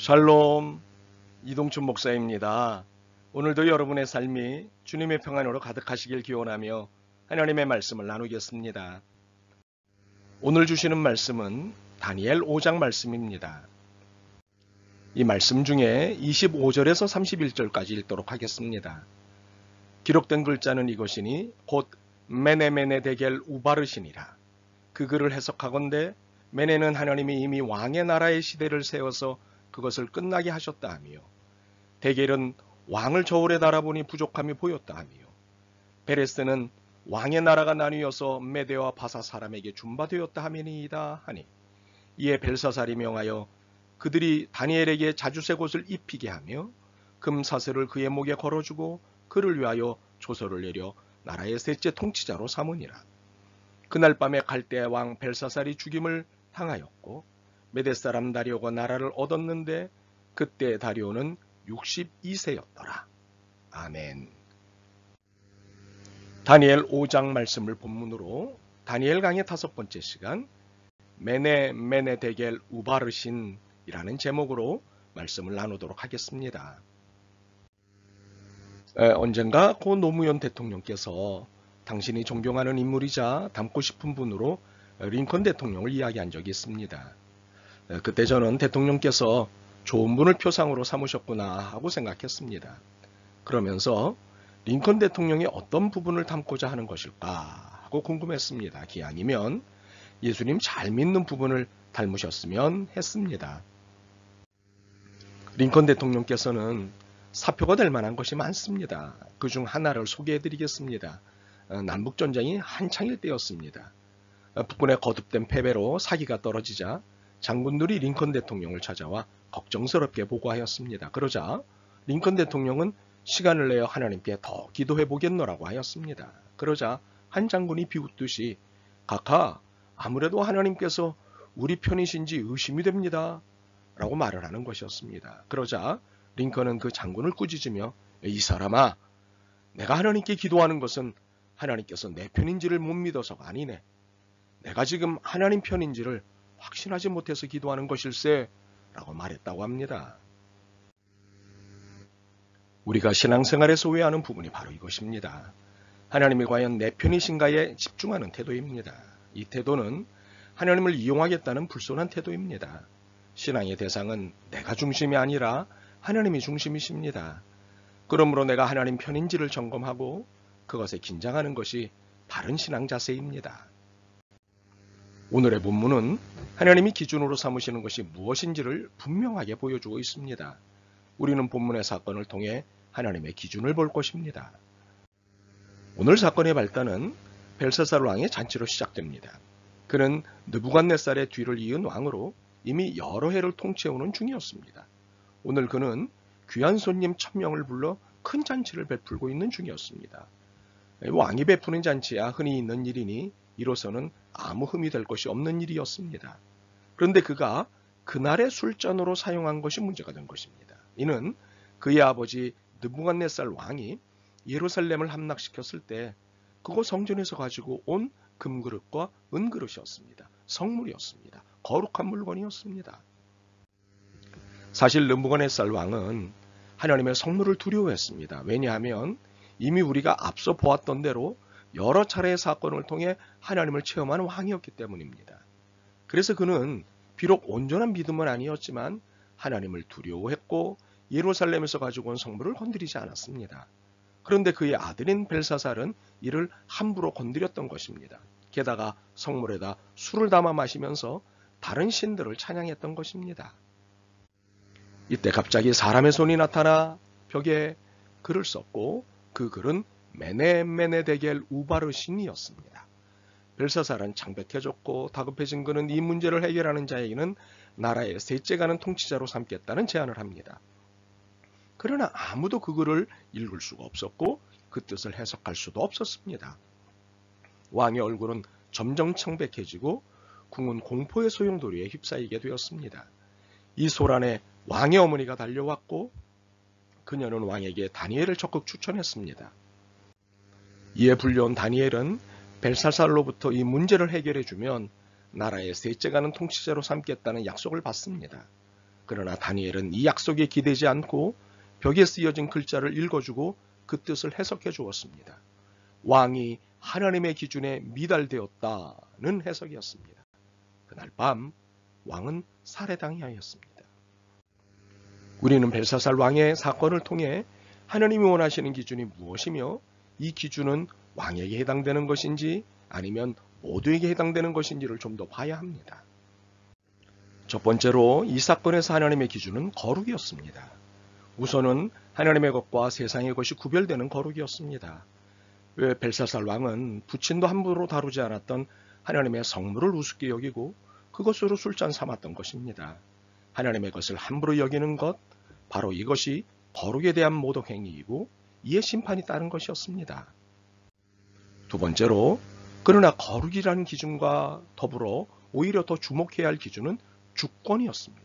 샬롬, 이동춘 목사입니다. 오늘도 여러분의 삶이 주님의 평안으로 가득하시길 기원하며 하나님의 말씀을 나누겠습니다. 오늘 주시는 말씀은 다니엘 5장 말씀입니다. 이 말씀 중에 25절에서 31절까지 읽도록 하겠습니다. 기록된 글자는 이것이니 곧 메네메네 데겔 우바르시니라. 그 글을 해석하건대 메네는 하나님이 이미 왕의 나라의 시대를 세워서 그것을 끝나게 하셨다 하며, 데겔은 왕을 저울에 달아보니 부족함이 보였다 하며, 베레스는 왕의 나라가 나뉘어서 메대와 바사 사람에게 준바되었다 하매니이다 하니, 이에 벨사살이 명하여 그들이 다니엘에게 자주색 옷을 입히게 하며 금사슬을 그의 목에 걸어주고 그를 위하여 조서를 내려 나라의 셋째 통치자로 삼으니라. 그날 밤에 갈대아 왕 벨사살이 죽임을 당하였고 메대 사람 다리오가 나라를 얻었는데 그때 다리오는 62세였더라. 아멘. 다니엘 5장 말씀을 본문으로 다니엘 강의 5번째 시간 메네 데겔 우바르신이라는 제목으로 말씀을 나누도록 하겠습니다. 언젠가 고 노무현 대통령께서 당신이 존경하는 인물이자 닮고 싶은 분으로 링컨 대통령을 이야기한 적이 있습니다. 그때 저는 대통령께서 좋은 분을 표상으로 삼으셨구나 하고 생각했습니다. 그러면서 링컨 대통령이 어떤 부분을 닮고자 하는 것일까 하고 궁금했습니다. 기왕이면 예수님 잘 믿는 부분을 닮으셨으면 했습니다. 링컨 대통령께서는 사표가 될 만한 것이 많습니다. 그중 하나를 소개해드리겠습니다. 남북전쟁이 한창일 때였습니다. 북군의 거듭된 패배로 사기가 떨어지자 장군들이 링컨 대통령을 찾아와 걱정스럽게 보고하였습니다. 그러자 링컨 대통령은 시간을 내어 하나님께 더 기도해 보겠노라고 하였습니다. 그러자 한 장군이 비웃듯이 각하, 아무래도 하나님께서 우리 편이신지 의심이 됩니다 라고 말을 하는 것이었습니다. 그러자 링컨은 그 장군을 꾸짖으며 이 사람아, 내가 하나님께 기도하는 것은 하나님께서 내 편인지를 못 믿어서가 아니네. 내가 지금 하나님 편인지를 확신하지 못해서 기도하는 것일세 라고 말했다고 합니다. 우리가 신앙생활에 소외하는 부분이 바로 이것입니다. 하나님이 과연 내 편이신가에 집중하는 태도입니다. 이 태도는 하나님을 이용하겠다는 불손한 태도입니다. 신앙의 대상은 내가 중심이 아니라 하나님이 중심이십니다. 그러므로 내가 하나님 편인지를 점검하고 그것에 긴장하는 것이 바른 신앙 자세입니다. 오늘의 본문은 하나님이 기준으로 삼으시는 것이 무엇인지를 분명하게 보여주고 있습니다. 우리는 본문의 사건을 통해 하나님의 기준을 볼 것입니다. 오늘 사건의 발단은 벨사살 왕의 잔치로 시작됩니다. 그는 느부갓네살의 뒤를 이은 왕으로 이미 여러 해를 통치해오는 중이었습니다. 오늘 그는 귀한 손님 1000명을 불러 큰 잔치를 베풀고 있는 중이었습니다. 왕이 베푸는 잔치야 흔히 있는 일이니 이로서는 아무 흠이 될 것이 없는 일이었습니다. 그런데 그가 그날의 술잔으로 사용한 것이 문제가 된 것입니다. 이는 그의 아버지 느부갓네살 왕이 예루살렘을 함락시켰을 때 그곳 성전에서 가지고 온 금그릇과 은그릇이었습니다. 성물이었습니다. 거룩한 물건이었습니다. 사실 느부갓네살 왕은 하나님의 성물을 두려워했습니다. 왜냐하면 이미 우리가 앞서 보았던 대로 여러 차례의 사건을 통해 하나님을 체험한 왕이었기 때문입니다. 그래서 그는 비록 온전한 믿음은 아니었지만 하나님을 두려워했고 예루살렘에서 가지고 온 성물을 건드리지 않았습니다. 그런데 그의 아들인 벨사살은 이를 함부로 건드렸던 것입니다. 게다가 성물에다 술을 담아 마시면서 다른 신들을 찬양했던 것입니다. 이때 갑자기 사람의 손이 나타나 벽에 글을 썼고 그 글은 메네 데겔 우바르신이었습니다. 벨사살은 창백해졌고 다급해진 그는 이 문제를 해결하는 자에게는 나라의 셋째 가는 통치자로 삼겠다는 제안을 합니다. 그러나 아무도 그 글을 읽을 수가 없었고 그 뜻을 해석할 수도 없었습니다. 왕의 얼굴은 점점 창백해지고 궁은 공포의 소용돌이에 휩싸이게 되었습니다. 이 소란에 왕의 어머니가 달려왔고 그녀는 왕에게 다니엘을 적극 추천했습니다. 이에 불려온 다니엘은 벨사살로부터 이 문제를 해결해주면 나라의 셋째 가는 통치자로 삼겠다는 약속을 받습니다. 그러나 다니엘은 이 약속에 기대지 않고 벽에 쓰여진 글자를 읽어주고 그 뜻을 해석해 주었습니다. 왕이 하나님의 기준에 미달되었다는 해석이었습니다. 그날 밤 왕은 살해당하였습니다. 우리는 벨사살 왕의 사건을 통해 하나님이 원하시는 기준이 무엇이며 이 기준은 왕에게 해당되는 것인지 아니면 모두에게 해당되는 것인지를 좀 더 봐야 합니다. 첫 번째로 이 사건에서 하나님의 기준은 거룩이었습니다. 우선은 하나님의 것과 세상의 것이 구별되는 거룩이었습니다. 왜 벨사살 왕은 부친도 함부로 다루지 않았던 하나님의 성물을 우습게 여기고 그것으로 술잔 삼았던 것입니다. 하나님의 것을 함부로 여기는 것, 바로 이것이 거룩에 대한 모독 행위이고 이에 심판이 따른 것이었습니다. 두 번째로, 그러나 거룩이라는 기준과 더불어 오히려 더 주목해야 할 기준은 주권이었습니다.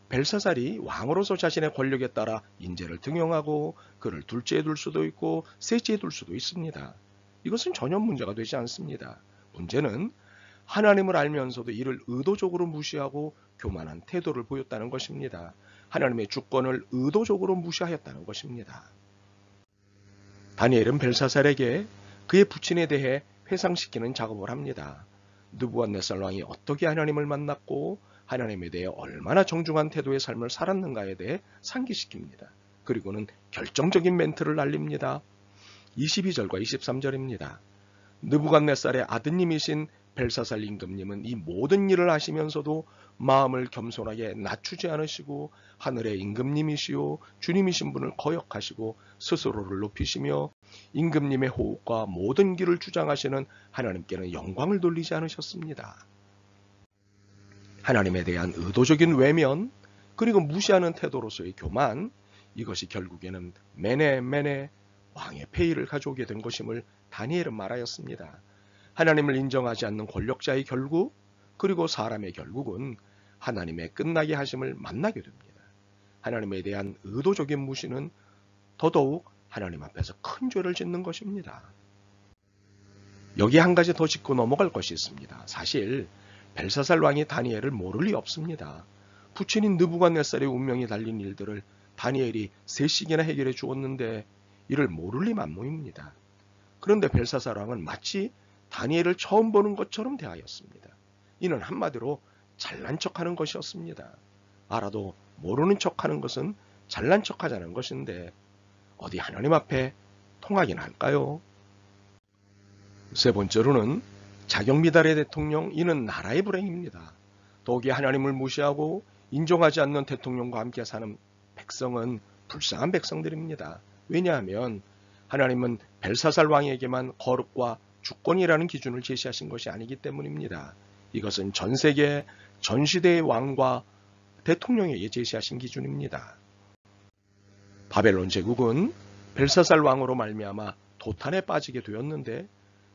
벨사살이 왕으로서 자신의 권력에 따라 인재를 등용하고 그를 둘째에 둘 수도 있고 셋째에 둘 수도 있습니다. 이것은 전혀 문제가 되지 않습니다. 문제는 하나님을 알면서도 이를 의도적으로 무시하고 교만한 태도를 보였다는 것입니다. 하나님의 주권을 의도적으로 무시하였다는 것입니다. 다니엘은 벨사살에게 그의 부친에 대해 회상시키는 작업을 합니다. 느부갓네살 왕이 어떻게 하나님을 만났고 하나님에 대해 얼마나 정중한 태도의 삶을 살았는가에 대해 상기시킵니다. 그리고는 결정적인 멘트를 날립니다. 22절과 23절입니다. 느부갓네살의 아드님이신 벨사살 임금님은 이 모든 일을 하시면서도 마음을 겸손하게 낮추지 않으시고 하늘의 임금님이시요 주님이신 분을 거역하시고 스스로를 높이시며 임금님의 호흡과 모든 길을 주장하시는 하나님께는 영광을 돌리지 않으셨습니다. 하나님에 대한 의도적인 외면 그리고 무시하는 태도로서의 교만, 이것이 결국에는 메네 왕의 폐위를 가져오게 된 것임을 다니엘은 말하였습니다. 하나님을 인정하지 않는 권력자의 결국 그리고 사람의 결국은 하나님의 끝나게 하심을 만나게 됩니다. 하나님에 대한 의도적인 무시는 더더욱 하나님 앞에서 큰 죄를 짓는 것입니다. 여기 한 가지 더 짚고 넘어갈 것이 있습니다. 사실 벨사살 왕이 다니엘을 모를 리 없습니다. 부친인 느부갓네살의 운명이 달린 일들을 다니엘이 3시기나 해결해 주었는데 이를 모를 리 만무입니다. 그런데 벨사살 왕은 마치 다니엘을 처음 보는 것처럼 대하였습니다. 이는 한마디로 잘난 척하는 것이었습니다. 알아도 모르는 척하는 것은 잘난 척하자는 것인데 어디 하나님 앞에 통하긴 할까요? 세 번째로는 자격미달의 대통령, 이는 나라의 불행입니다. 더욱이 하나님을 무시하고 인정하지 않는 대통령과 함께 사는 백성은 불쌍한 백성들입니다. 왜냐하면 하나님은 벨사살 왕에게만 거룩과 주권이라는 기준을 제시하신 것이 아니기 때문입니다. 이것은 전 세계, 전 시대의 왕과 대통령에게 제시하신 기준입니다. 바벨론 제국은 벨사살 왕으로 말미암아 도탄에 빠지게 되었는데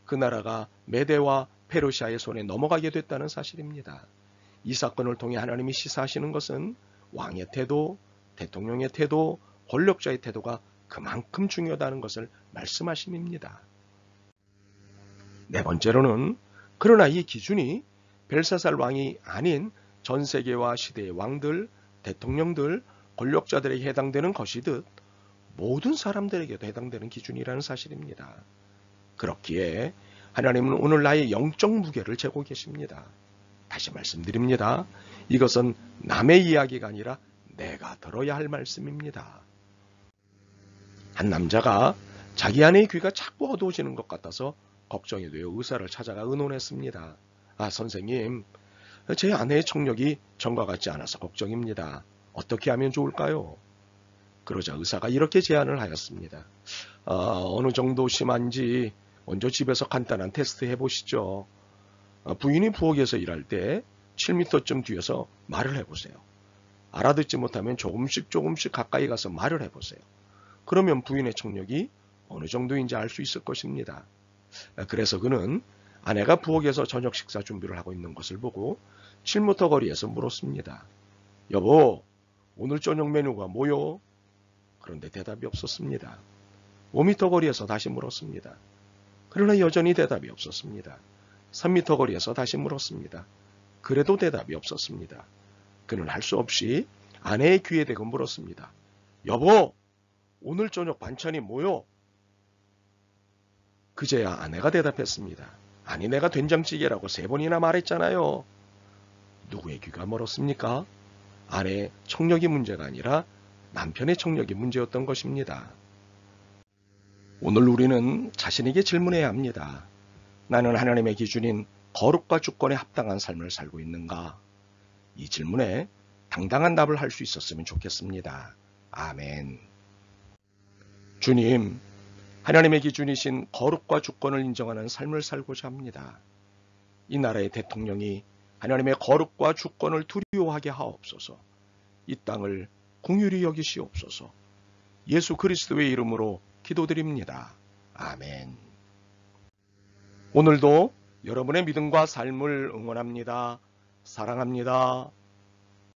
그 나라가 메대와 페르시아의 손에 넘어가게 됐다는 사실입니다. 이 사건을 통해 하나님이 시사하시는 것은 왕의 태도, 대통령의 태도, 권력자의 태도가 그만큼 중요하다는 것을 말씀하심입니다. 네 번째로는 그러나 이 기준이 벨사살 왕이 아닌 전 세계와 시대의 왕들, 대통령들, 권력자들에게 해당되는 것이듯 모든 사람들에게도 해당되는 기준이라는 사실입니다. 그렇기에 하나님은 오늘 나의 영적 무게를 재고 계십니다. 다시 말씀드립니다. 이것은 남의 이야기가 아니라 내가 들어야 할 말씀입니다. 한 남자가 자기 아내의 귀가 자꾸 어두워지는 것 같아서 걱정이 되어 의사를 찾아가 의논했습니다. 선생님, 제 아내의 청력이 전과 같지 않아서 걱정입니다. 어떻게 하면 좋을까요? 그러자 의사가 이렇게 제안을 하였습니다. 어느 정도 심한지 먼저 집에서 간단한 테스트 해보시죠. 부인이 부엌에서 일할 때 7m쯤 뒤에서 말을 해보세요. 알아듣지 못하면 조금씩 가까이 가서 말을 해보세요. 그러면 부인의 청력이 어느 정도인지 알 수 있을 것입니다. 그래서 그는 아내가 부엌에서 저녁 식사 준비를 하고 있는 것을 보고 7m 거리에서 물었습니다. 여보, 오늘 저녁 메뉴가 뭐요? 그런데 대답이 없었습니다. 5m 거리에서 다시 물었습니다. 그러나 여전히 대답이 없었습니다. 3m 거리에서 다시 물었습니다. 그래도 대답이 없었습니다. 그는 할 수 없이 아내의 귀에 대고 물었습니다. 여보, 오늘 저녁 반찬이 뭐요? 그제야 아내가 대답했습니다. 아니, 내가 된장찌개라고 3번이나 말했잖아요. 누구의 귀가 멀었습니까? 아내의 청력이 문제가 아니라 남편의 청력이 문제였던 것입니다. 오늘 우리는 자신에게 질문해야 합니다. 나는 하나님의 기준인 거룩과 주권에 합당한 삶을 살고 있는가? 이 질문에 당당한 답을 할 수 있었으면 좋겠습니다. 아멘. 주님, 하나님의 기준이신 거룩과 주권을 인정하는 삶을 살고자 합니다. 이 나라의 대통령이 하나님의 거룩과 주권을 두려워하게 하옵소서. 이 땅을 긍휼히 여기시옵소서. 예수 그리스도의 이름으로 기도드립니다. 아멘. 오늘도 여러분의 믿음과 삶을 응원합니다. 사랑합니다.